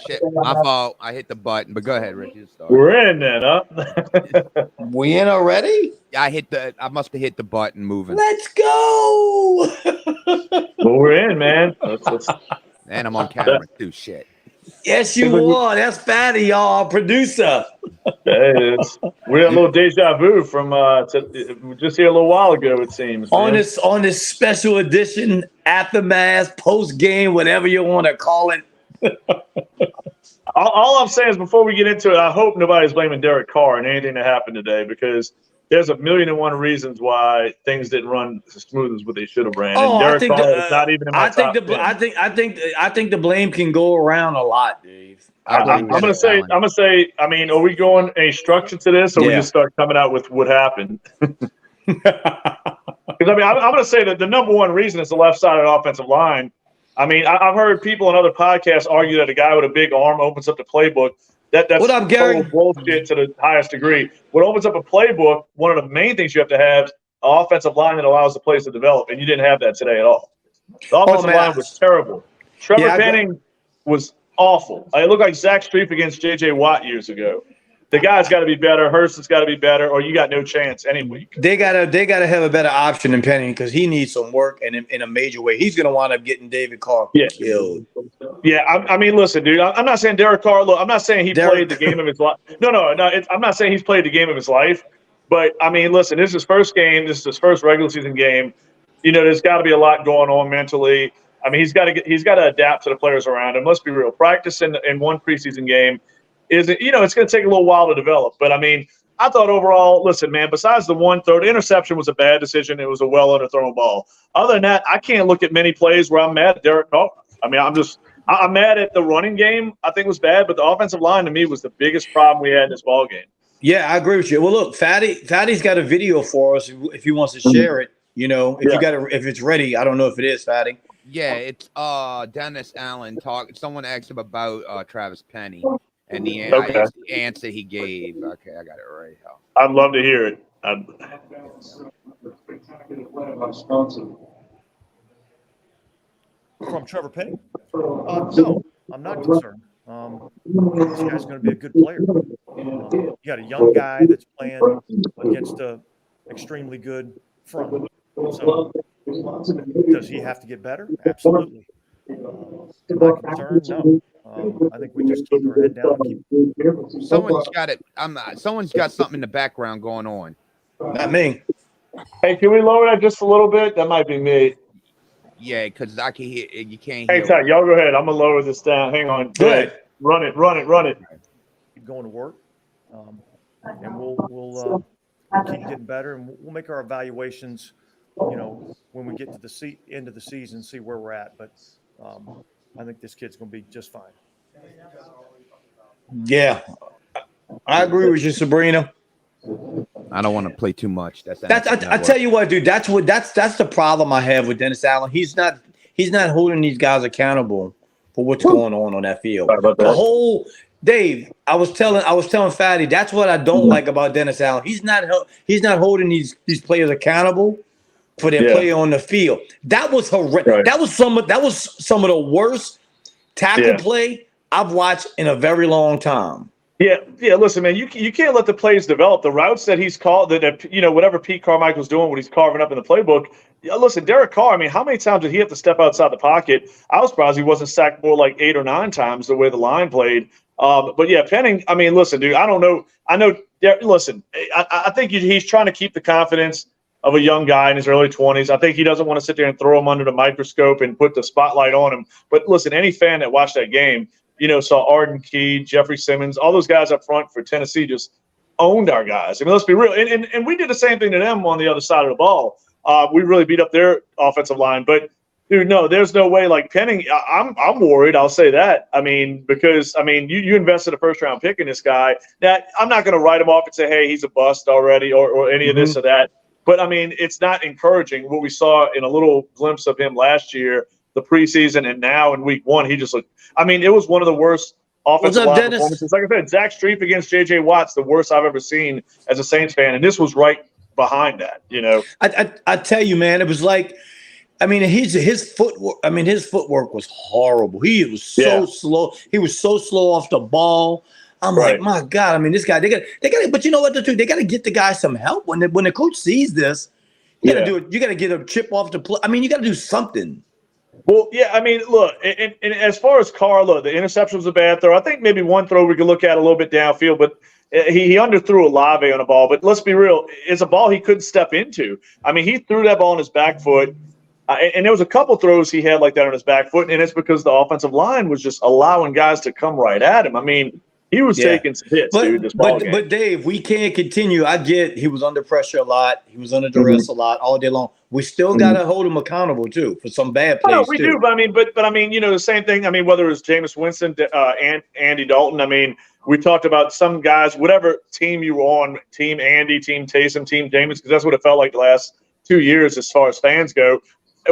Shit, my fault. I hit the button, but go ahead, Rich. You start. We're in then, huh? We in already? I must have hit the button moving. Let's go. Well, we're in, man. And I'm on camera too. Shit. Yes, you are. That's Fatty, y'all, our producer. We had a little deja vu from just here a little while ago, it seems. On this special edition aftermath, post game, whatever you want to call it. All I'm saying is before we get into it, I hope nobody's blaming Derek Carr and anything that happened today, because there's 1,000,001 reasons why things didn't run as smooth as what they should have ran. Oh, and Derek Carr is not even in my top 10. I think the blame can go around a lot, Dave. I'm gonna say. I mean, are we going a structure to this, or we just start coming out with what happened? Because I'm gonna say that the number one reason is the left side of the offensive line. I mean, I've heard people on other podcasts argue that a guy with a big arm opens up the playbook. That's what up, Gary? Bullshit to the highest degree. What opens up a playbook, one of the main things you have to have, an offensive line that allows the plays to develop, and you didn't have that today at all. The offensive line was terrible. Trevor Penning was awful. It looked like Zach Strief against J.J. Watt years ago. The guy's got to be better. Hurst has got to be better, or you got no chance any week. They gotta have a better option than Penning, because he needs some work, and in a major way, he's gonna wind up getting David Carr killed. Yeah, I mean, listen, dude. I'm not saying Derek Carr. Look, I'm not saying he played the game of his life. No. I'm not saying he's played the game of his life. But I mean, listen, this is his first game. This is his first regular season game. You know, there's got to be a lot going on mentally. I mean, he's got to adapt to the players around him. Let's be real. Practice in one preseason game isn't, it's going to take a little while to develop. But I mean, I thought overall, listen, man, besides the one throw, the interception was a bad decision. It was a well underthrown ball. Other than that, I can't look at many plays where I'm mad at Derek Carr. I mean, I'm mad at the running game. I think was bad, but the offensive line to me was the biggest problem we had in this ball game. Yeah, I agree with you. Well, look, Fatty's got a video for us if he wants to share it. If it's ready. I don't know if it is, Fatty. Yeah, it's Dennis Allen someone asked him about Travis Penny and the answer he gave. Okay, I got it right here. I'd love to hear it. From Trevor Penny? No, I'm not concerned. This guy's going to be a good player. You got a young guy that's playing against a extremely good front. So, does he have to get better? Absolutely. Am I concerned? No. I think we just keep our head down. Someone's got it. I'm not. Someone's got something in the background going on. Not me. Hey, can we lower that just a little bit? That might be me. Yeah, because I can hear. You can't hear. Hey, Ty, y'all go ahead. I'm gonna lower this down. Hang on. Go ahead. Run it. Keep going to work, and we'll keep getting better, and we'll make our evaluations. When we get to the end of the season, see where we're at. But I think this kid's going to be just fine. Yeah, I agree with you, Sabrina. I don't want to play too much. I tell you what, dude. That's the problem I have with Dennis Allen. He's not holding these guys accountable for what's going on that field. The whole Dave, I was telling Fatty, that's what I don't like about Dennis Allen. He's not holding these players accountable for their play on the field. That was horrendous. Right. That was some of the worst tackle play I've watched in a very long time. Yeah. Listen, man, you can't let the plays develop. The routes that he's called, that whatever Pete Carmichael's doing, what he's carving up in the playbook. Listen, Derek Carr. I mean, how many times did he have to step outside the pocket? I was surprised he wasn't sacked more like 8 or 9 times the way the line played. But yeah, Penning. I mean, listen, dude. I don't know. I know. Listen, I think he's trying to keep the confidence of a young guy in his early 20s. I think he doesn't want to sit there and throw him under the microscope and put the spotlight on him. But listen, any fan that watched that game, saw Arden Key, Jeffrey Simmons, all those guys up front for Tennessee just owned our guys. I mean, let's be real. And we did the same thing to them on the other side of the ball. We really beat up their offensive line. But, dude, no, there's no way. Like Penning, I'm worried. I'll say that. I mean, because, you invested a first-round pick in this guy. Now, I'm not going to write him off and say, hey, he's a bust already or any of this or that. But, it's not encouraging what we saw in a little glimpse of him last year, the preseason, and now in week 1, he just looked – it was one of the worst offensive line performances. Like I said, Zach Strief against J.J. Watt's the worst I've ever seen as a Saints fan, and this was right behind that, I tell you, man, it was like I mean, his footwork. I mean, his footwork was horrible. He was so slow. He was so slow off the ball. I'm like, my God. I mean, this guy. They got. But you know what? They got to get the guy some help when the coach sees this. You got to do it. You got to get a chip off the play. I mean, you got to do something. Well, yeah, I mean, look, and as far as Carr, look, the interception was a bad throw. I think maybe one throw we could look at a little bit downfield, but he underthrew Olave on a ball. But let's be real, it's a ball he couldn't step into. I mean, he threw that ball on his back foot, and there was a couple throws he had like that on his back foot, and it's because the offensive line was just allowing guys to come right at him. I mean, he was taking some hits, dude, this ball game. But, Dave, we can't continue. I get he was under pressure a lot. He was under duress a lot all day long. We still got to hold him accountable, too, for some bad plays, we do. But I mean, you know, the same thing. I mean, whether it was Jameis Winston and Andy Dalton, I mean, we talked about some guys, whatever team you were on, Team Andy, Team Taysom, Team Jameis, because that's what it felt like the last 2 years as far as fans go.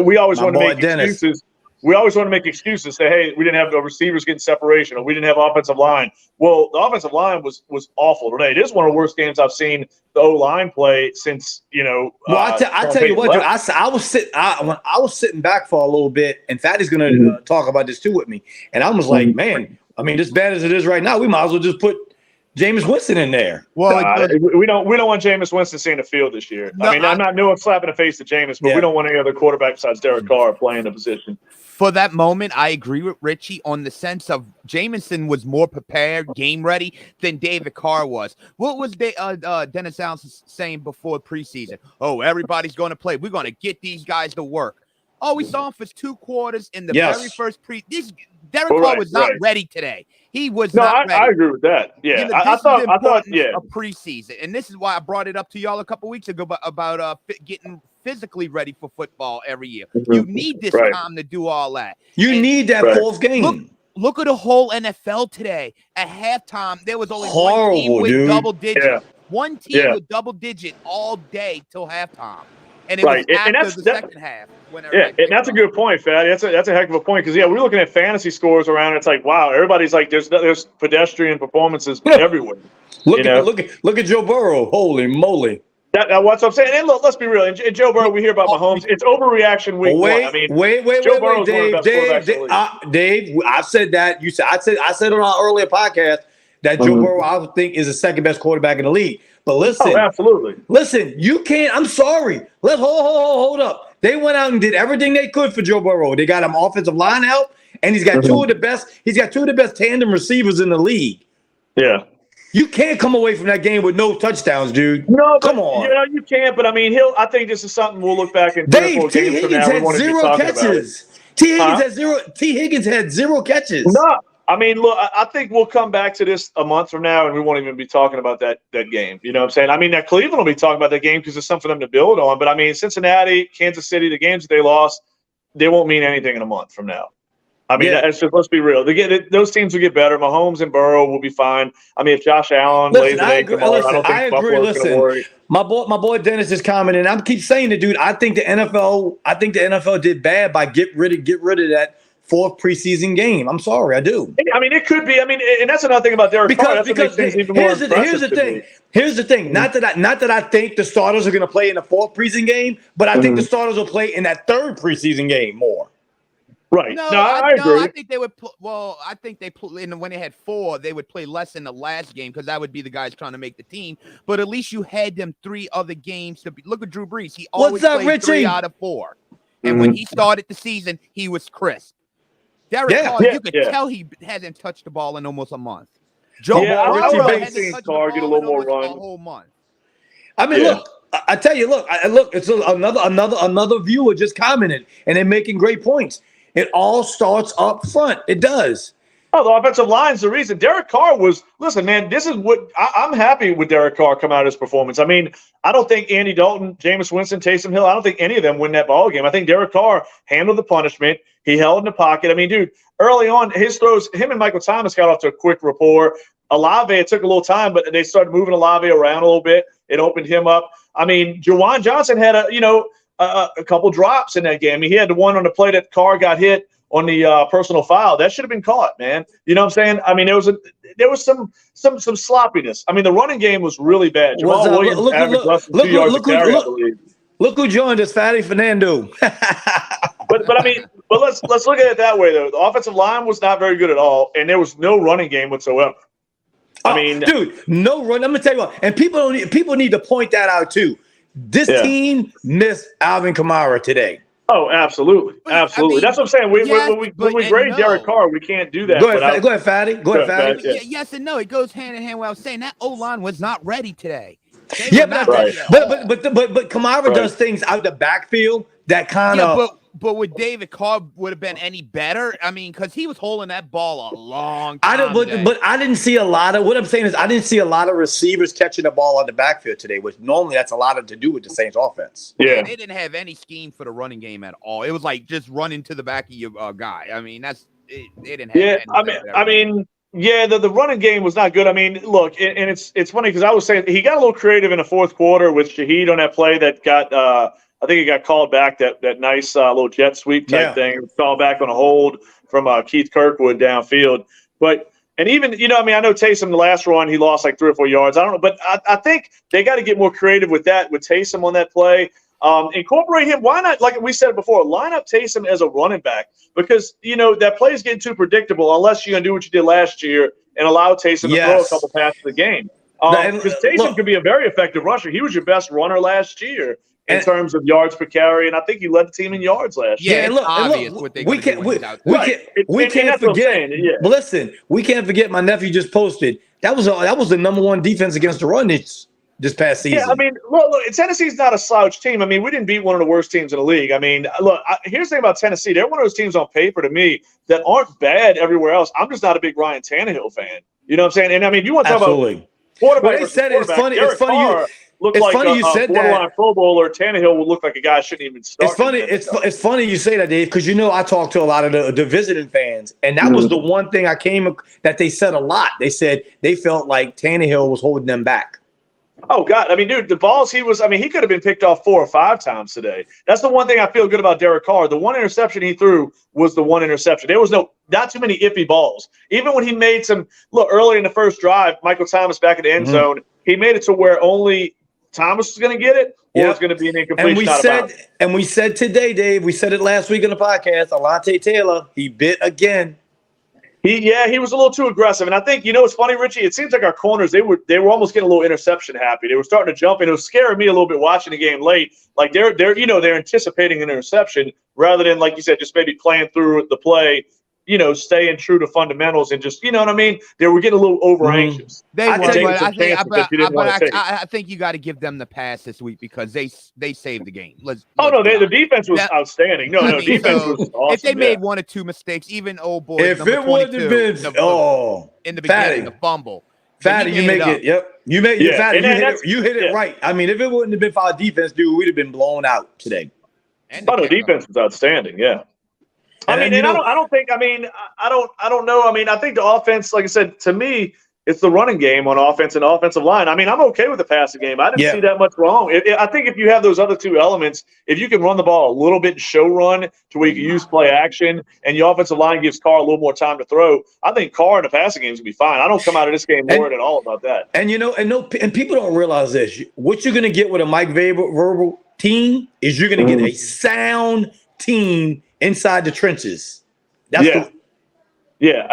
We always want to make excuses. We always want to make excuses, say, hey, we didn't have the receivers getting separation, or we didn't have offensive line. Well, the offensive line was awful today. It is one of the worst games I've seen the O-line play since, you know. Well, I tell you what, dude, I was sitting back for a little bit, and Fatty's going to talk about this too with me. And I was like, man, I mean, as bad as it is right now, we might as well just put Jameis Winston in there. Well, we don't want Jameis Winston seeing the field this year. No, I mean, I'm not slapping the face to Jameis, but we don't want any other quarterback besides Derek Carr playing the position. For that moment, I agree with Richie on the sense of Jameson was more prepared, game ready than David Carr was. What was Dennis Allen saying before preseason? Oh, everybody's going to play. We're going to get these guys to work. Oh, we saw him for 2 quarters in the very first Derek Carr was not ready today. He was not ready. I agree with that. Yeah, I thought a preseason, and this is why I brought it up to y'all a couple weeks ago about getting physically ready for football every year. You need this time to do all that. You need that fourth game. Look at the whole NFL today. At halftime, there was only one team with double digit. Yeah. One team with double digit all day till halftime. And it was after the second half. And that's a good point, Fatty. That's a heck of a point because we're looking at fantasy scores around. And it's like, wow, everybody's like, there's pedestrian performances everywhere. Look at Joe Burrow. Holy moly! That's what I'm saying. And look, let's be real. And Joe Burrow, we hear about Mahomes. It's overreaction week one. I mean, wait, Dave. I said that. You said I said on our earlier podcast that Joe Burrow I think is the second best quarterback in the league. But listen, absolutely. Listen, you can't. I'm sorry. Hold up. They went out and did everything they could for Joe Burrow. They got him offensive line help, and he's got two of the best. He's got 2 of the best tandem receivers in the league. Yeah. You can't come away from that game with no touchdowns, dude. No, come on. You can't. But I mean, I think this is something we'll look back in. Dave, T. Higgins had 0 catches. T. Higgins had 0 catches. No. I mean, look, I think we'll come back to this a month from now, and we won't even be talking about that game. You know what I'm saying? I mean, that Cleveland will be talking about that game because it's something for them to build on. But, I mean, Cincinnati, Kansas City, the games that they lost, they won't mean anything in a month from now. I mean, that's just, let's be real. Those teams will get better. Mahomes and Burrow will be fine. I mean, if Josh Allen lays an egg tomorrow, I don't think Buffalo's going to worry. My boy Dennis is commenting. I keep saying it, dude. I think the NFL did bad by get rid of that 4th preseason game. I'm sorry, I do. I mean, it could be. I mean, and that's another thing about Derek Carr. Because here's the thing. Not that I think the starters are going to play in the 4th preseason game, but I think the starters will play in that 3rd preseason game more. Right. No, I agree. I think they would. I think they when they had 4, they would play less in the last game because that would be the guys trying to make the team. But at least you had them 3 other games to be. Look at Drew Brees. He always played 3 out of 4, and when he started the season, he was crisp. Derek Carr, you could tell he hasn't touched the ball in almost a month. Joe Burrow hasn't touched the ball get a little more run. A whole month. I mean, look. I tell you, look. It's another viewer just commented, and they're making great points. It all starts up front. It does. Oh, the offensive line's the reason. Derek Carr listen, man, this is what I'm happy with Derek Carr come out of his performance. I mean, I don't think Andy Dalton, Jameis Winston, Taysom Hill, I don't think any of them win that ball game. I think Derek Carr handled the punishment. He held in the pocket. I mean, dude, early on, his throws, him and Michael Thomas got off to a quick rapport. Olave, it took a little time, but they started moving Olave around a little bit. It opened him up. I mean, Juwan Johnson had a couple drops in that game. I mean, he had the one on the play that Carr got hit on the personal foul. That should have been caught, man. You know what I'm saying? I mean, there was some sloppiness. I mean, the running game was really bad. Jamal Williams averaged less than 2 yards a carry, I believe. Look who joined us, Fatty Fernando. But I mean, let's look at it that way though. The offensive line was not very good at all, and there was no running game whatsoever. I mean, dude, no run. I'm gonna tell you what, and people need to point that out too. This team missed Alvin Kamara today. Oh, absolutely, absolutely. I mean, that's what I'm saying. When we grade Derek Carr, we can't do that. Go ahead, Fatty. Go ahead, Fatty. Yeah. Yes and no. It goes hand in hand. What I was saying, that O-line was not ready today. But Kamara does things out the backfield that kind of. But would David Carr would have been any better? I mean, because he was holding that ball a long time. But I didn't see a lot of what I'm saying is I didn't see a lot of receivers catching the ball on the backfield today, which normally that's a lot to do with the Saints offense. Yeah, they didn't have any scheme for the running game at all. It was like just running to the back of your guy. I mean, that's it. They didn't have the running game was not good. I mean, look, and it's funny because I was saying he got a little creative in the fourth quarter with Shaheed on that play that got I think he got called back, that nice little jet sweep type thing. It was called back on a hold from Keith Kirkwood downfield. And even, I know Taysom, the last run, he lost like 3 or 4 yards. I don't know. But I think they got to get more creative with that, with Taysom on that play. Incorporate him. Why not, like we said before, line up Taysom as a running back? Because, that play is getting too predictable unless you're going to do what you did last year and allow Taysom to throw a couple passes a game. Because Taysom could be a very effective rusher. He was your best runner last year in terms of yards per carry, and I think he led the team in yards last year. Yeah, it's obvious what they we can't forget. But listen, we can't forget. My nephew just posted that was the number one defense against the run this past season. Yeah, I mean, look, Tennessee's not a slouch team. I mean, we didn't beat one of the worst teams in the league. I mean, look, here's the thing about Tennessee. They're one of those teams on paper to me that aren't bad everywhere else. I'm just not a big Ryan Tannehill fan. You know what I'm saying? And I mean, you want to talk about quarterback? They said it's funny. It's funny. Looked like funny you said that. Pro Bowler Tannehill would look like a guy shouldn't even start. It's funny you say that, Dave, because I talked to a lot of the visiting fans, and that was the one thing that they said a lot. They said they felt like Tannehill was holding them back. Oh God! I mean, dude, the balls he could have been picked off 4 or 5 times today. That's the one thing I feel good about Derek Carr. The one interception he threw was the one interception. There was not too many iffy balls. Even when he made some early in the first drive, Michael Thomas back in the end zone, he made it to where only Thomas was going to get it, or it's going to be an incomplete shot. And we said today, Dave, we said it last week in the podcast, Alontae Taylor, he bit again. He was a little too aggressive. And I think, what's funny, Richie? It seems like our corners, they were almost getting a little interception happy. They were starting to jump, and it was scaring me a little bit watching the game late. Like they're anticipating an interception rather than, like you said, just maybe playing through the play, staying true to fundamentals and just, you know what I mean? They were getting a little over anxious. I think you got to give them the pass this week because they saved the game. The defense was outstanding. Defense was awesome. If they made 1 or 2 mistakes, even old boy, if it wouldn't have been in the beginning, the fumble. Fatty, you make it. Yep, you made it. Fatty, you hit it right. I mean, if it wouldn't have been for our defense, dude, we'd have been blown out today. The defense was outstanding. Yeah. I don't know. I mean, I think the offense, like I said, to me, it's the running game on offense and offensive line. I mean, I'm okay with the passing game. I didn't see that much wrong. I think if you have those other 2 elements, if you can run the ball a little bit and show run to where you can use play action and your offensive line gives Carr a little more time to throw, I think Carr in the passing game is going to be fine. I don't come out of this game worried at all about that. And, and people don't realize this. What you're going to get with a Mike Vrabel team is you're going to get a sound team inside the trenches. I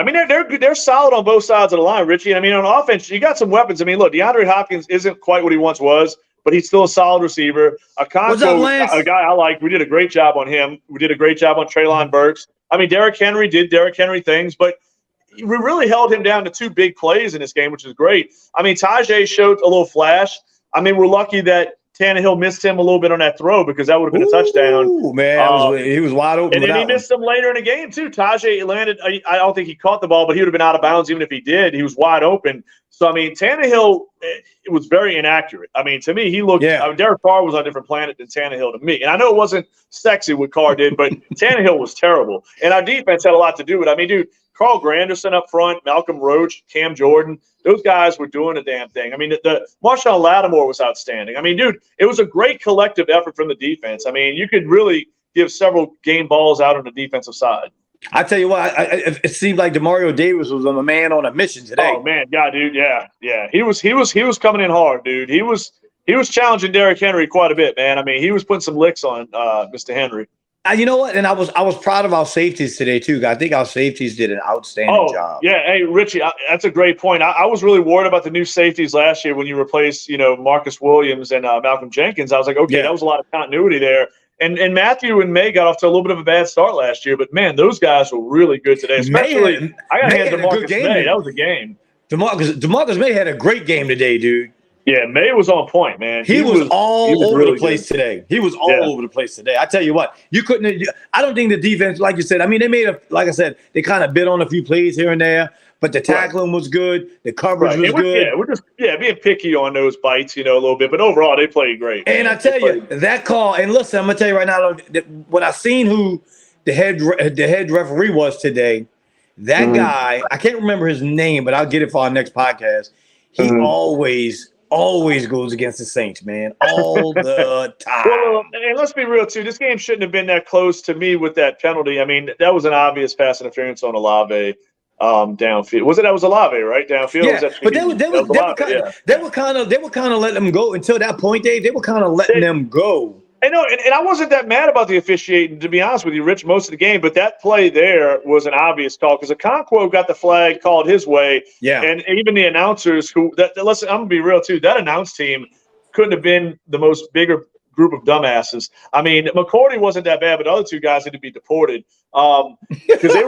mean, they're solid on both sides of the line, Richie. I mean, on offense, you got some weapons. I mean, look, DeAndre Hopkins isn't quite what he once was, but he's still a solid receiver. Akonso, a guy I like. We did a great job on him. We did a great job on Treylon Burks. I mean, Derrick Henry did Derrick Henry things, but we really held him down to 2 big plays in this game, which is great. I mean, Tajay showed a little flash. I mean, we're lucky that Tannehill missed him a little bit on that throw because that would have been a touchdown. Oh, man. He was wide open. And then he missed him later in the game, too. Tajay landed – I don't think he caught the ball, but he would have been out of bounds even if he did. He was wide open. So, I mean, Tannehill it was very inaccurate. I mean, to me, he looked Derek Carr was on a different planet than Tannehill to me. And I know it wasn't sexy what Carr did, but Tannehill was terrible. And our defense had a lot to do with it. I mean, dude, Carl Granderson up front, Malcolm Roach, Cam Jordan, those guys were doing a damn thing. I mean, the Marshawn Lattimore was outstanding. I mean, dude, it was a great collective effort from the defense. I mean, you could really give several game balls out on the defensive side. I tell you what, it seemed like Demario Davis was a man on a mission today. Oh man, yeah, dude, yeah. He was coming in hard, dude. He was He was challenging Derrick Henry quite a bit, man. I mean, he was putting some licks on Mr. Henry. You know what? And I was proud of our safeties today too. I think our safeties did an outstanding job. Yeah, hey Richie, that's a great point. I was really worried about the new safeties last year when you replaced, Marcus Williams and Malcolm Jenkins. I was like, okay, that was a lot of continuity there. And Matthew and May got off to a little bit of a bad start last year, but man, those guys were really good today. Especially, I got to hand DeMarcus May. That was a game. DeMarcus May had a great game today, dude. Yeah, May was on point, man. He was all over the place today. He was all over the place today. I tell you what, you couldn't. I don't think the defense, like you said, I mean, they made like I said, they kind of bit on a few plays here and there, but the tackling was good. The coverage was good. Yeah, we're just being picky on those bites, a little bit. But overall, they played great. And I tell you, that call. And listen, I'm gonna tell you right now, when I seen who the head referee was today, that guy, I can't remember his name, but I'll get it for our next podcast. He always goes against the Saints, man, all the time. Well, and let's be real, too. This game shouldn't have been that close to me with that penalty. I mean, that was an obvious pass interference on Olave downfield. That was Olave, right? Downfield? Yeah, but they were kind of letting them go until that point, Dave. They were kind of letting them go. And I wasn't that mad about the officiating, to be honest with you, Rich, most of the game. But that play there was an obvious call because Okonkwo got the flag called his way. Yeah. And even the announcers listen, I'm going to be real, too. That announce team couldn't have been the most bigger group of dumbasses. I mean, McCourty wasn't that bad, but the other two guys had to be deported. Because there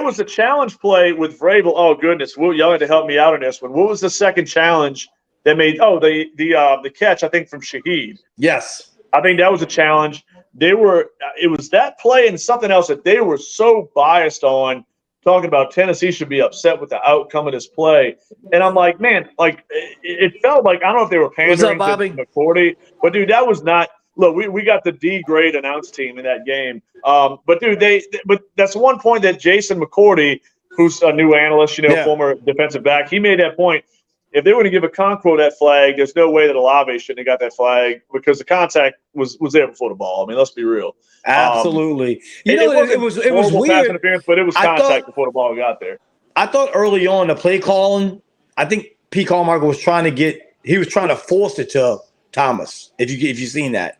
was a challenge play with Vrabel. Oh, goodness. Y'all had to help me out on this one. What was the second challenge? They made the catch, I think, from Shaheed. Yes, I think that was a challenge. It was that play and something else that they were so biased on, talking about Tennessee should be upset with the outcome of this play. And I'm like, man, like it felt like, I don't know if they were pandering to McCourty, but dude, that was not. Look, we got the D grade announce team in that game. But dude, but that's one point that Jason McCourty, who's a new analyst, former defensive back, he made that point. If they were to give Okonkwo that flag, there's no way that Olave shouldn't have got that flag because the contact was there before the ball. I mean, let's be real. Absolutely. It was weird. Interference, but it was contact before the ball got there. I thought early on the play calling, I think Pete Carmichael was trying to force it to Thomas. If you've seen that.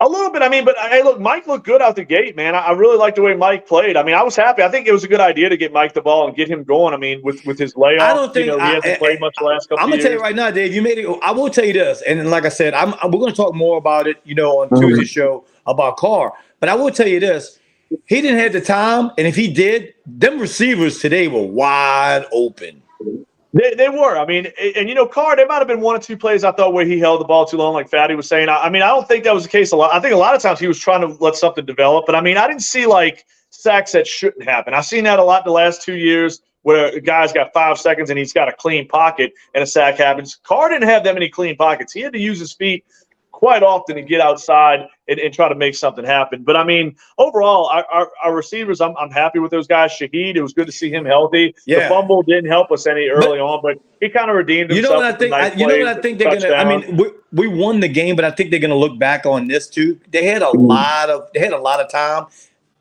A little bit. I mean, but hey, look, Mike looked good out the gate, man. I really liked the way Mike played. I mean, I was happy. I think it was a good idea to get Mike the ball and get him going. I mean, with his layoff, I don't think he hasn't played much the last couple of years. I'm gonna tell you right now, Dave. You made it. I will tell you this, and like I said, we're gonna talk more about it, on Tuesday's show about Carr. But I will tell you this: he didn't have the time, and if he did, them receivers today were wide open. They were. I mean, and Carr, there might have been one or two plays I thought where he held the ball too long, like Fatty was saying. I mean, I don't think that was the case a lot. I think a lot of times he was trying to let something develop. But I mean, I didn't see like sacks that shouldn't happen. I've seen that a lot the last 2 years where a guy's got 5 seconds and he's got a clean pocket and a sack happens. Carr didn't have that many clean pockets. He had to use his feet quite often to get outside and try to make something happen. But I mean, overall, our receivers, I'm happy with those guys. Shaheed, it was good to see him healthy. Yeah. The fumble didn't help us any early on, but he kind of redeemed himself. You know what I think they're gonna. I mean, we won the game, but I think they're gonna look back on this too. They had a lot of time.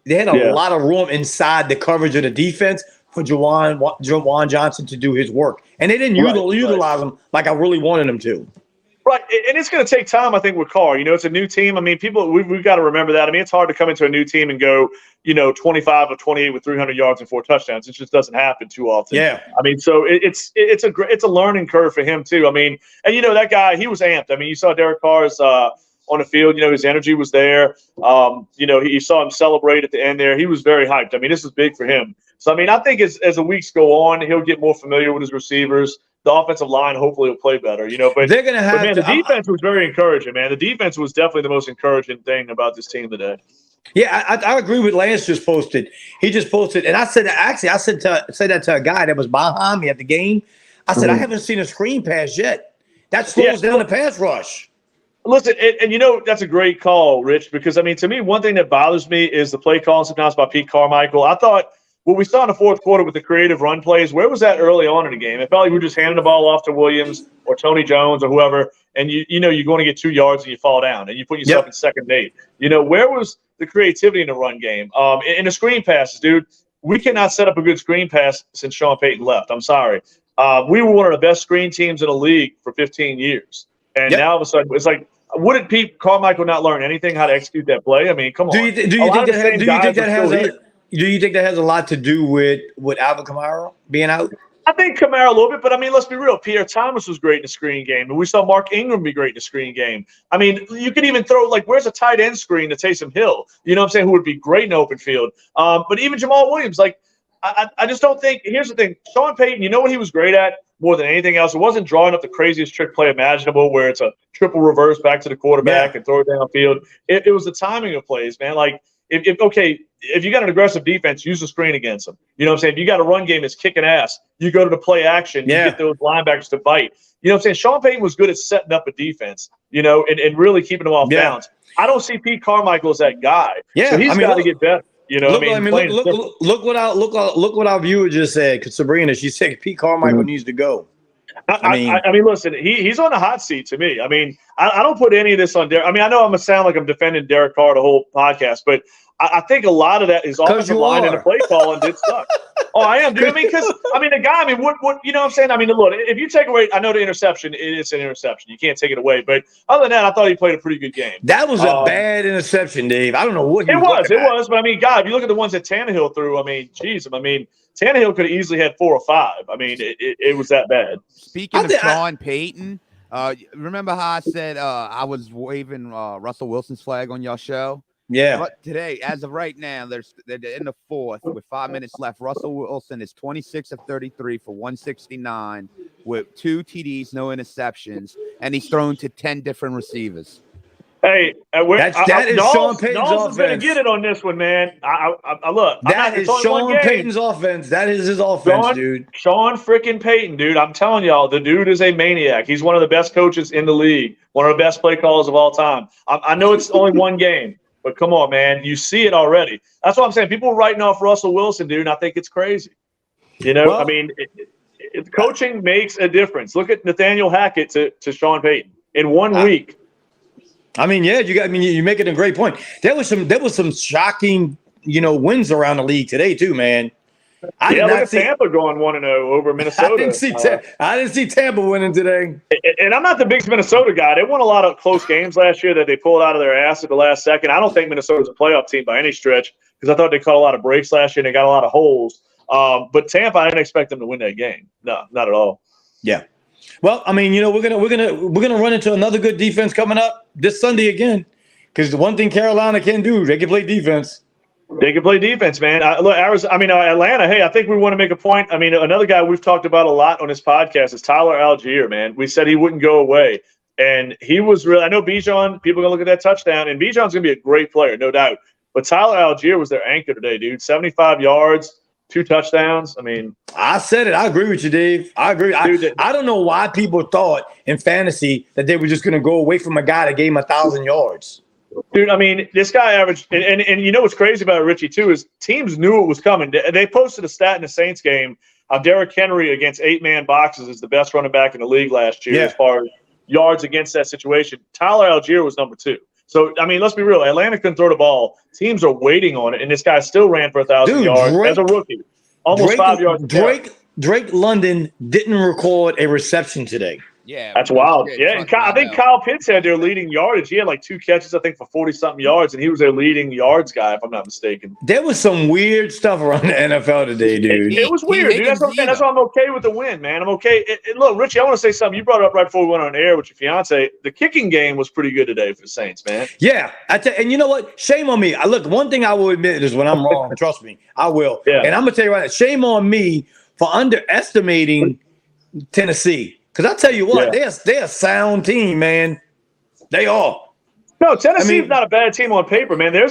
They had a lot of room inside the coverage of the defense for Jawan Johnson to do his work, and they didn't utilize him like I really wanted them to. Right, and it's going to take time, I think, with Carr. It's a new team. I mean, we've got to remember that. I mean, it's hard to come into a new team and go, 25 or 28 with 300 yards and 4 touchdowns. It just doesn't happen too often. Yeah. I mean, so it's a learning curve for him too. I mean, and that guy, he was amped. I mean, you saw Derek Carr's on the field. His energy was there. You saw him celebrate at the end there. He was very hyped. I mean, this is big for him. So I mean, I think as the weeks go on, he'll get more familiar with his receivers. The offensive line hopefully will play better, but they're going to have the defense was very encouraging, man. The defense was definitely the most encouraging thing about this team today. Yeah, I agree with Lance just posted. He just posted, and I said that to a guy that was behind me at the game. I said, I haven't seen a screen pass yet. That slows down the pass rush. Listen, and that's a great call, Rich, because, I mean, to me, one thing that bothers me is the play calling sometimes by Pete Carmichael. I thought what we saw in the fourth quarter with the creative run plays, where was that early on in the game? It felt like we were just handing the ball off to Williams or Tony Jones or whoever, and you're going to get 2 yards and you fall down and you put yourself in second and 8. Where was the creativity in the run game? In the screen passes, dude, we cannot set up a good screen pass since Sean Payton left. I'm sorry. We were one of the best screen teams in the league for 15 years. And now all of a sudden, it's like, wouldn't Pete Carmichael not learn anything how to execute that play? I mean, come on. Do you think that has a lot to do with Alvin Kamara being out? I think Kamara a little bit, but I mean, let's be real. Pierre Thomas was great in the screen game, and we saw Mark Ingram be great in the screen game. I mean, you could even throw, like, where's a tight end screen to Taysom Hill? You know what I'm saying? Who would be great in open field. But even Jamal Williams, like, I just don't think – here's the thing. Sean Payton, you know what he was great at more than anything else? It wasn't drawing up the craziest trick play imaginable where it's a triple reverse back to the quarterback and throw it downfield. It was the timing of plays, man. Like, if you got an aggressive defense, use the screen against them. You know what I'm saying? If you got a run game that's kicking ass, you go to the play action, you get those linebackers to bite. You know what I'm saying? Sean Payton was good at setting up a defense, you know, and really keeping them off bounds. I don't see Pete Carmichael as that guy. Yeah, so he's got to get better. You know, look what our viewer just said. Because Sabrina, she said Pete Carmichael needs to go. I mean, listen, he's on the hot seat to me. I mean, I don't put any of this on Derek. I mean, I know I'm gonna sound like I'm defending Derek Carr the whole podcast, but I think a lot of that is offensive line and the play call and did suck. Oh, I am, dude. I mean, because the guy. I mean, what you know what I'm saying? I mean, look, if you take away, I know the interception, it's an interception. You can't take it away. But other than that, I thought he played a pretty good game. That was a bad interception, Dave. I don't know what it was. But I mean, God, if you look at the ones that Tannehill threw, I mean, geez, I mean, Tannehill could have easily had 4 or 5. I mean, it was that bad. Speaking of Sean Payton, remember how I said I was waving Russell Wilson's flag on your show? Yeah. But today, as of right now, they're in the fourth with 5 minutes left. Russell Wilson is 26 of 33 for 169 with 2 TDs, no interceptions, and he's thrown to 10 different receivers. Hey, that is Sean Payton's offense. Going to get it on this one, man. Look. That is Sean Payton's offense. That is his offense, dude. Sean freaking Payton, dude. I'm telling y'all, the dude is a maniac. He's one of the best coaches in the league, one of the best play callers of all time. I know it's only one game. But come on, man. You see it already. That's what I'm saying. People are writing off Russell Wilson, dude, and I think it's crazy. You know, I mean, coaching makes a difference. Look at Nathaniel Hackett to Sean Payton in 1 week. I mean, yeah, you're making a great point. There was some shocking, wins around the league today too, man. Look at Tampa going 1-0 over Minnesota. I didn't see Tampa winning today. And I'm not the biggest Minnesota guy. They won a lot of close games last year that they pulled out of their ass at the last second. I don't think Minnesota's a playoff team by any stretch because I thought they caught a lot of breaks last year and they got a lot of holes. But Tampa, I didn't expect them to win that game. No, not at all. Yeah. Well, I mean, we're gonna run into another good defense coming up this Sunday again. Because the one thing Carolina can do, they can play defense. They can play defense, man. Atlanta, hey, I think we want to make a point. I mean, another guy we've talked about a lot on this podcast is Tyler Algier, man. We said he wouldn't go away. And he was really – I know Bijan, people are going to look at that touchdown, and Bijan's going to be a great player, no doubt. But Tyler Algier was their anchor today, dude. 75 yards, 2 touchdowns. I mean – I said it. I agree with you, Dave. I agree. I don't know why people thought in fantasy that they were just going to go away from a guy that gave him 1,000 yards. Dude, I mean, this guy averaged, and you know what's crazy about Richie, too, is teams knew it was coming. They posted a stat in the Saints game how Derrick Henry against 8-man boxes is the best running back in the league last year as far as yards against that situation. Tyler Algier was number 2. So, I mean, let's be real. Atlanta couldn't throw the ball. Teams are waiting on it, and this guy still ran for 1,000 yards as a rookie. Almost 5 yards. Drake London didn't record a reception today. Yeah, that's wild. Yeah, and I think Kyle Pitts had their leading yardage. He had like 2 catches, I think, for 40-something yards, and he was their leading yards guy, if I'm not mistaken. There was some weird stuff around the NFL today, dude. It was weird, dude. That's why I'm okay with the win, man. I'm okay. Look, Richie, I want to say something. You brought it up right before we went on air with your fiance. The kicking game was pretty good today for the Saints, man. Yeah, and you know what? Shame on me. Look, one thing I will admit is when I'm wrong. Trust me, I will. Yeah. And I'm gonna tell you right now, shame on me for underestimating Tennessee. Because I tell you what, they're a sound team, man. They are. No, Tennessee's not a bad team on paper, man. The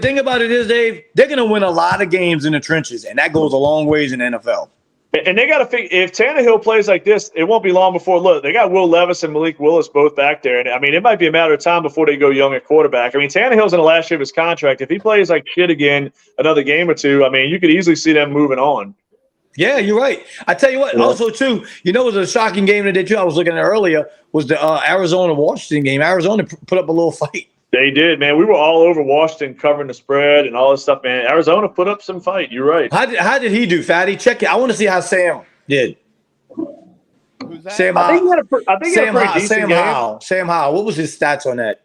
thing about it is, Dave, they're going to win a lot of games in the trenches, and that goes a long ways in the NFL. And they got to figure, if Tannehill plays like this, it won't be long before, look, they got Will Levis and Malik Willis both back there. And, I mean, it might be a matter of time before they go young at quarterback. I mean, Tannehill's in the last year of his contract. If he plays like shit again another game or two, I mean, you could easily see them moving on. Yeah, you're right. I tell you what, also, too, it was a shocking game today, too. I was looking at earlier was the Arizona-Washington game. Arizona put up a little fight. They did, man. We were all over Washington covering the spread and all this stuff, man. Arizona put up some fight. You're right. How did he do, Fatty? Check it. I want to see how Sam did. Who's that? Sam I think he Howell. had a pretty decent game. Sam Howell. What was his stats on that?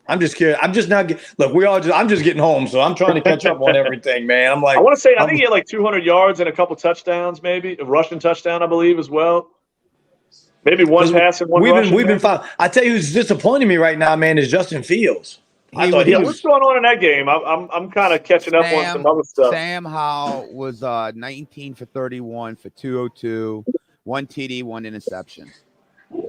I'm just curious. I'm just not look. I'm just getting home, so I'm trying to catch up on everything, man. I'm like, I want to say I think he had like 200 yards and a couple touchdowns, maybe a rushing touchdown, I believe, as well. Maybe one pass and one rushing. We've been fine. I tell you, who's disappointing me right now, man, is Justin Fields. What's going on in that game? I'm kind of catching up on some other stuff. Sam Howell was 19 for 31 for 202, 1 TD, 1 interception.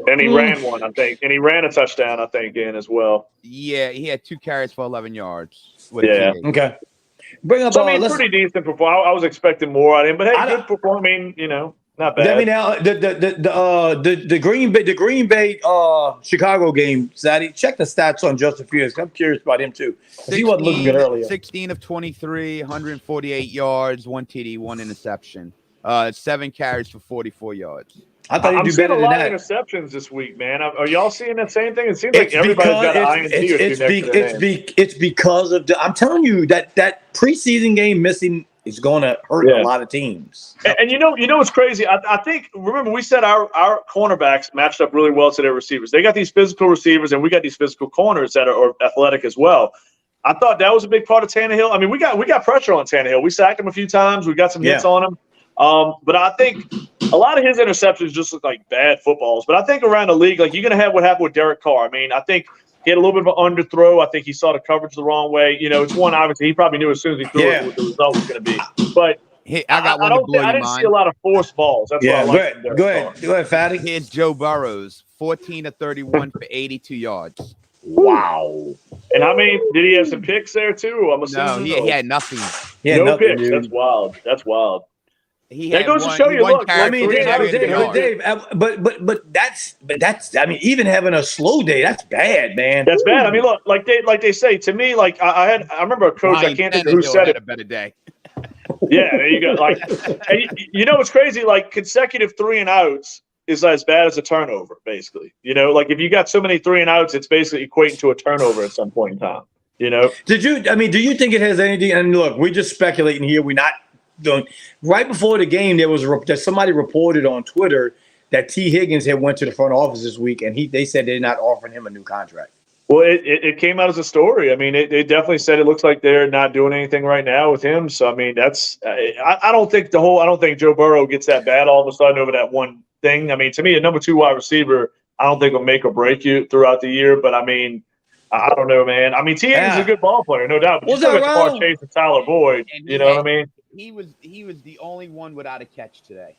And he ran one, I think. And he ran a touchdown, I think, in as well. Yeah, he had 2 carries for 11 yards. Okay. Bring up. So, I mean, pretty decent performance. I was expecting more out of him, but hey, good performing. Not bad. I mean, now the Green Bay Chicago game, Zaddy, check the stats on Justin Fields. I'm curious about him too. He wasn't looking good earlier. 16 of 23, 148 yards, 1 TD, 1 interception. 7 carries for 44 yards. I thought he'd do better than that. I'm seeing a lot of interceptions this week, man. Are y'all seeing that same thing? It seems like everybody's got an INT or two next to their name. It's because of I'm telling you that preseason game missing is going to hurt a lot of teams. And you know what's crazy? I think, remember, we said our cornerbacks matched up really well to their receivers. They got these physical receivers, and we got these physical corners that are athletic as well. I thought that was a big part of Tannehill. I mean, we got pressure on Tannehill. We sacked him a few times. We got some hits on him. But I think a lot of his interceptions just look like bad footballs. But I think around the league, like, you're going to have what happened with Derek Carr. I mean, I think he had a little bit of an underthrow. I think he saw the coverage the wrong way. It's one, obviously, he probably knew as soon as he threw it what the result was going to be. But I didn't see a lot of forced balls. That's what I like. Go ahead, Fatty. Here's Joe Burrows, 14 of 31 for 82 yards. Wow. And how many did he have some picks there too? I'm assuming he had nothing. No picks. Dude. That's wild. That goes to show you. Look, I mean, Dave, but that's. I mean, even having a slow day, that's bad, man. That's bad. I mean, look, like they say to me, like I remember a coach. I can't think who said it. A better day. Yeah, there you go. Like, and you know what's crazy? Like, consecutive 3 and outs is as bad as a turnover, basically. Like if you got so many 3 and outs, it's basically equating to a turnover at some point in time. Do you think it has anything? And look, we're just speculating here. We're not doing. Right before the game, there was somebody reported on Twitter that T. Higgins had went to the front office this week, and they said they're not offering him a new contract. Well, it came out as a story. I mean, it definitely said it looks like they're not doing anything right now with him. So I mean, that's I don't think Joe Burrow gets that bad all of a sudden over that one thing. I mean, to me, a number 2 wide receiver, I don't think will make or break you throughout the year. But I mean, I don't know, man. I mean, T. Higgins is a good ball player, no doubt. But you still got Jamar Chase and Tyler Boyd. You know what I mean? He was the only one without a catch today,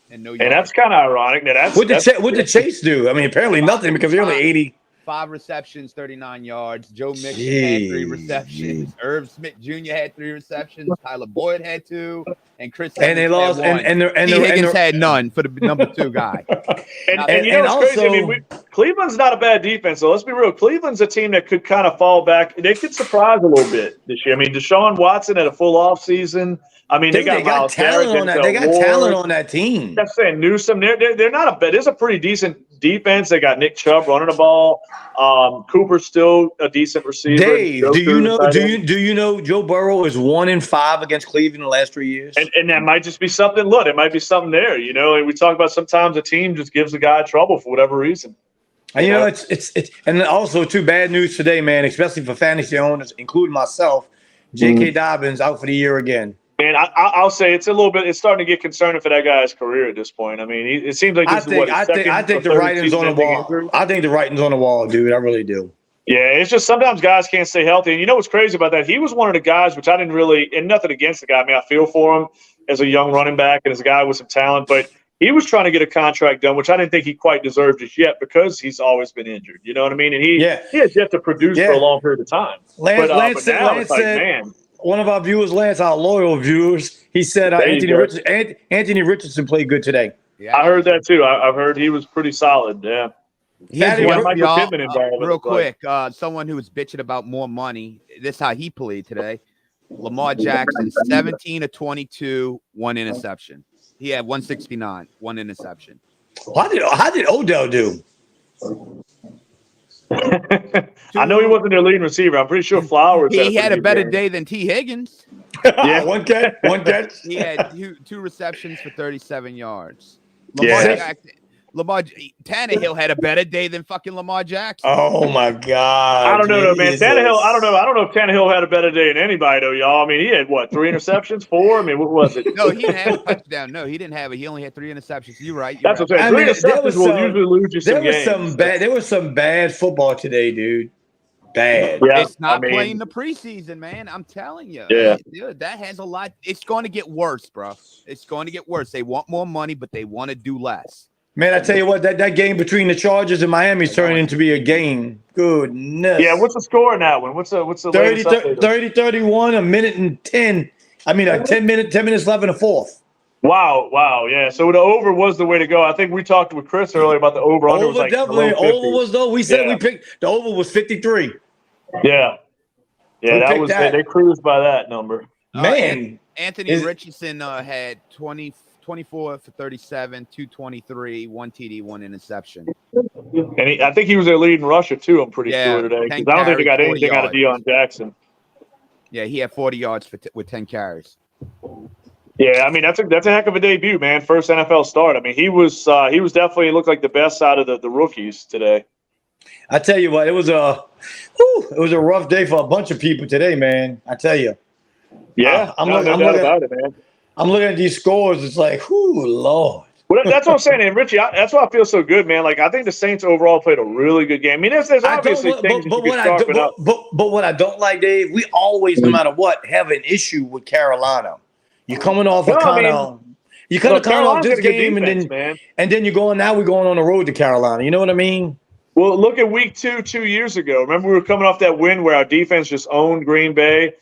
and that's kind of ironic. What did Chase do? I mean, apparently nothing because he only 80. 5 receptions, 39 yards. Joe Mixon had 3 receptions. Irv Smith Jr. had 3 receptions. Tyler Boyd had 2, and Chris. And they lost. And Higgins had none for the number 2 guy. and it's crazy. I mean, Cleveland's not a bad defense. So let's be real. Cleveland's a team that could kind of fall back. They could surprise a little bit this year. I mean, Deshaun Watson had a full off season. I mean, they got talent on that. They got talent on that team. That's saying Newsome. They're not a bad. It's a pretty decent defense. They got Nick Chubb running the ball. Cooper's still a decent receiver. Dave, do you know Joe Burrow is 1-5 against Cleveland in the last 3 years? And that might just be something. Look, it might be something there. And we talk about sometimes a team just gives a guy trouble for whatever reason. And it's and also too bad news today, man, especially for fantasy owners, including myself. J.K. Dobbins out for the year again. Man, I'll say it's a little bit. It's starting to get concerning for that guy's career at this point. I mean, it seems like I think the writing's on the wall. I think the writing's on the wall, dude. I really do. Yeah, it's just sometimes guys can't stay healthy. And you know what's crazy about that? He was one of the guys, which I didn't really, and nothing against the guy. I mean, I feel for him as a young running back and as a guy with some talent, but he was trying to get a contract done, which I didn't think he quite deserved just yet because he's always been injured. You know what I mean? And he has yet to produce for a long period of time. Lance said, one of our viewers, Lance, our loyal viewers, he said Anthony Richardson played good today. Yeah, I heard that too. I've heard he was pretty solid. Yeah. Real quick, someone who was bitching about more money. This is how he played today. Lamar Jackson, 17 of 22, 1 interception. He had 169, 1 interception. How did Odell do? I know he wasn't their leading receiver. I'm pretty sure Flowers. He had a pretty better good day than T. Higgins. Yeah. one catch. He had two receptions for 37 yards. Yeah. Tannehill had a better day than fucking Lamar Jackson. Oh my God! I don't know, though, man. Jesus. Tannehill. I don't know if Tannehill had a better day than anybody, though, y'all. I mean, he had what, 3 interceptions, 4? I mean, what was it? No, he didn't have a touchdown. No, he didn't have it. He only had 3 interceptions. You're right. That's what I'm saying. 3 interceptions will usually lose you some games. There was some bad football today, dude. Bad. Yeah, It's not playing the preseason, man. I'm telling you. Yeah. Dude, that has a lot. It's going to get worse, bro. It's going to get worse. They want more money, but they want to do less. Man, I tell you what, that game between the Chargers and Miami is turning into be a game. Goodness. Yeah, what's the score in that one? What's the 30-31, a minute and 10. I mean, 10 minutes left in the fourth. Wow, yeah. So the over was the way to go. I think we talked with Chris earlier about the over. Over was definitely. Over was though. We said we picked the over was 53. Yeah, that was that. They cruised by that number. Man, Anthony Richardson had 24 for 37, 223, 1 TD, 1 interception. And I think he was their leading rusher too. I'm pretty sure today, because I don't think they got anything out of Deion Jackson. Yeah, he had 40 yards with 10 carries. Yeah, I mean that's a heck of a debut, man. First NFL start. I mean he was definitely looked like the best out of the rookies today. I tell you what, it was a rough day for a bunch of people today, man. I tell you. Yeah, I'm looking about it, man. I'm looking at these scores. It's like, whoo, Lord. Well, that's what I'm saying, and Richie, that's why I feel so good, man. Like I think the Saints overall played a really good game. I mean, there's obviously things you can sharpen up. But what I don't like, Dave, we always, no matter what, have an issue with Carolina. You're coming off this game, defense, and then you're going. Now we're going on the road to Carolina. You know what I mean? Well, look at week 2 years ago. Remember, we were coming off that win where our defense just owned Green Bay.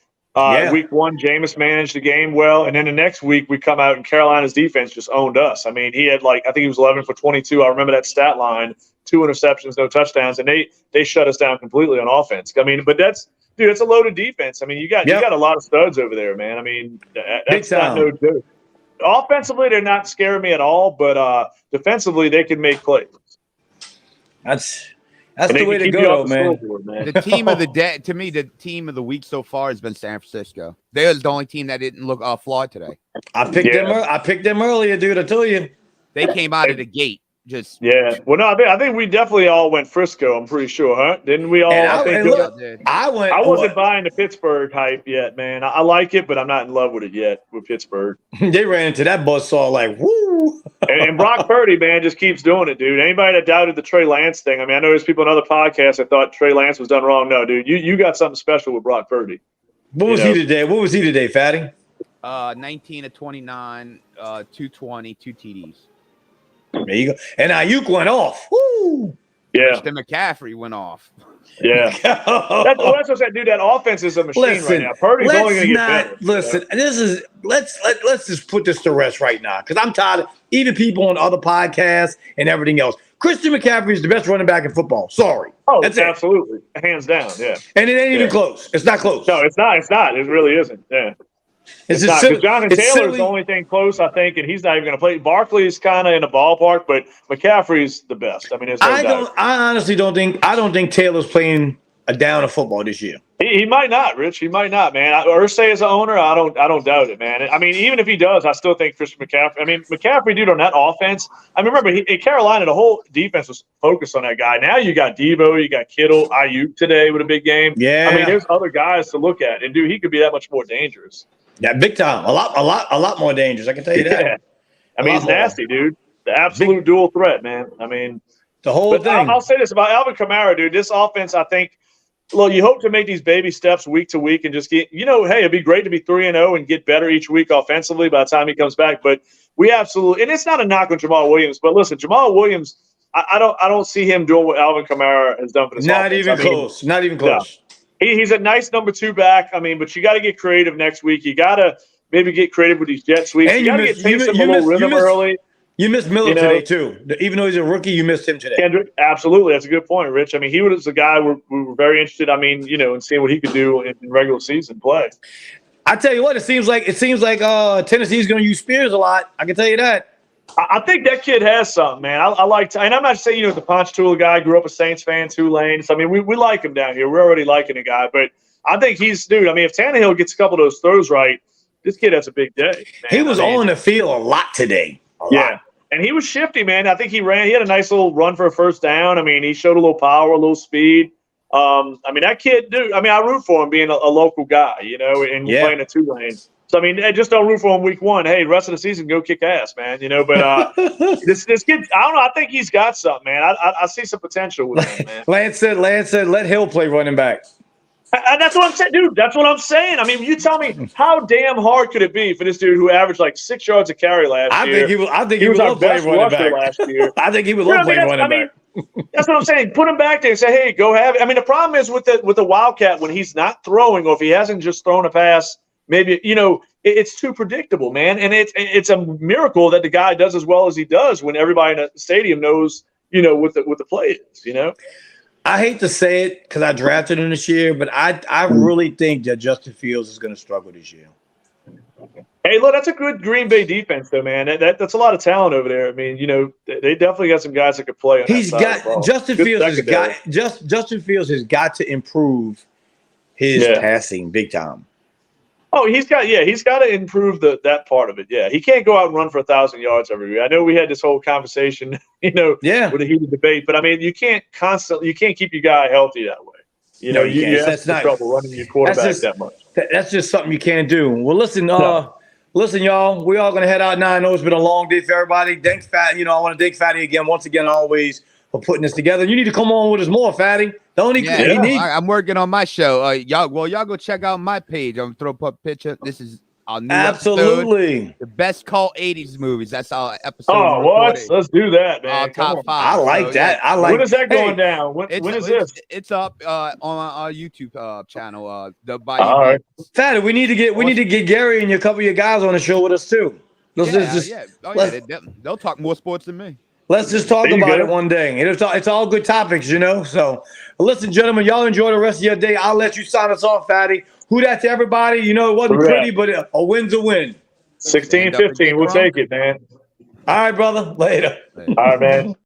Week 1, Jameis managed the game well, and then the next week we come out and Carolina's defense just owned us. I mean, he had I think he was 11 for 22. I remember that stat line: 2 interceptions, no touchdowns, and they shut us down completely on offense. I mean, but that's a loaded defense. I mean, you got a lot of studs over there, man. I mean, that's not no joke. Offensively, they're not scaring me at all, but defensively, they can make plays. That's the way to go, man. The team of the day, to me, the team of the week so far has been San Francisco. They're the only team that didn't look flawed today. I picked them earlier, dude. I told you. They came out of the gate. Well, no, I think we definitely all went Frisco. I'm pretty sure, huh? Didn't we all? I wasn't buying the Pittsburgh hype yet, man. I like it, but I'm not in love with it yet with Pittsburgh. They ran into that buzzsaw like woo. and Brock Purdy, man, just keeps doing it, dude. Anybody that doubted the Trey Lance thing, I mean, I know there's people in other podcasts that thought Trey Lance was done wrong. No, dude, you got something special with Brock Purdy. What was he today, Fatty? 19 of 29, 220, 2 TDs. There you go. And Ayuk went off. Woo! Yeah. Christian McCaffrey went off. Yeah. That's what I said, dude. That offense is a machine right now. Purdy's only going to get better. Listen, let's just put this to rest right now, because I'm tired of even people on other podcasts and everything else. Christian McCaffrey is the best running back in football. Sorry. Oh, that's absolutely. Hands down, yeah. And it ain't even close. It's not close. No, it's not. It's not. It really isn't. Yeah. It's not. Jonathan Taylor's the only thing close, I think, and he's not even going to play. Barkley's kind of in the ballpark, but McCaffrey's the best. I mean, I honestly don't think Taylor's playing a down of football this year. He might not, Rich. He might not, man. Irsay as an owner, I don't doubt it, man. I mean, even if he does, I still think Christian McCaffrey. I mean, McCaffrey, dude, on that offense. I mean, remember in Carolina, the whole defense was focused on that guy. Now you got Debo, you got Kittle, Ayuk today with a big game. Yeah. I mean, there's other guys to look at, and dude, he could be that much more dangerous. Yeah, big time. A lot more dangerous. I can tell you that. Yeah. I mean, he's nasty, dude. The absolute dual threat, man. I mean, the whole thing. I'll say this about Alvin Kamara, dude. This offense, I think. Well, you hope to make these baby steps week to week and just get, hey, it'd be great to be 3-0 and get better each week offensively by the time he comes back. But we absolutely, and it's not a knock on Jamal Williams, but listen, Jamal Williams, I don't see him doing what Alvin Kamara has done for this offense. Not even close. No. He's a nice number 2 back. I mean, but you got to get creative next week. You got to maybe get creative with these jet sweeps. And you got to get Taysom a little rhythm early. You missed Miller today, too. Even though he's a rookie, you missed him today. Kendrick, absolutely. That's a good point, Rich. I mean, he was the guy we were very interested, in seeing what he could do in regular season play. I tell you what, it seems like Tennessee's going to use Spears a lot. I can tell you that. I think that kid has something, man. I like, and I'm not saying, the Ponchatoula guy grew up a Saints fan, Tulane. So, I mean, we like him down here. We're already liking the guy. But I think dude, I mean, if Tannehill gets a couple of those throws right, this kid has a big day. Man. He was on the field a lot today. A lot. And he was shifty, man. I think he had a nice little run for a first down. I mean, he showed a little power, a little speed. I mean, that kid, dude, I mean, I root for him being a local guy, and you're playing a Tulane. So, I mean, just don't root for him week one. Hey, rest of the season, go kick ass, man. But this kid, I don't know. I think he's got something, man. I see some potential with him, man. Lance said, let Hill play running back. And that's what I'm saying, dude. That's what I'm saying. I mean, you tell me how damn hard could it be for this dude who averaged like 6 yards a carry last year? I think he would love playing running back last year. I think he would love playing running back. That's what I'm saying. Put him back there and say, hey, go have it. I mean, the problem is with the Wildcat when he's not throwing or if he hasn't just thrown a pass, maybe it's too predictable, man. And it's a miracle that the guy does as well as he does when everybody in the stadium knows, what the play is, I hate to say it because I drafted him this year, but I really think that Justin Fields is going to struggle this year. Hey, look, that's a good Green Bay defense, though, man. That's a lot of talent over there. I mean, they definitely got some guys that could play. Justin Fields has got to improve his passing big time. Oh, he's got to improve that part of it. Yeah, he can't go out and run for 1,000 yards every week. I know we had this whole conversation, with a heated debate, but I mean, you can't keep your guy healthy that way. You have trouble running your quarterback that much. That's just something you can't do. Well, listen, y'all, we all gonna head out now. I know it's been a long day for everybody. Thanks, Fatty. I want to thank Fatty once again, always for putting this together. You need to come on with us more, Fatty. I'm working on my show. Y'all go check out my page. I'm gonna throw up a picture. This is our new absolutely episode, the best cult 80s movies. That's our episode. Oh, what? Let's do that, man. Top 5. I like that. Yeah. When is that going down? When is this? It's up on our YouTube channel. All right, Fatty, we need to get Gary and a couple of your guys on the show with us too. They'll talk more sports than me. Let's just talk about it one day. It's all good topics, So, listen, gentlemen, y'all enjoy the rest of your day. I'll let you sign us off, Fatty. Who that to everybody? It wasn't pretty, but a win's a win. 16-15. We'll take it, man. All right, brother. Later. All right, man.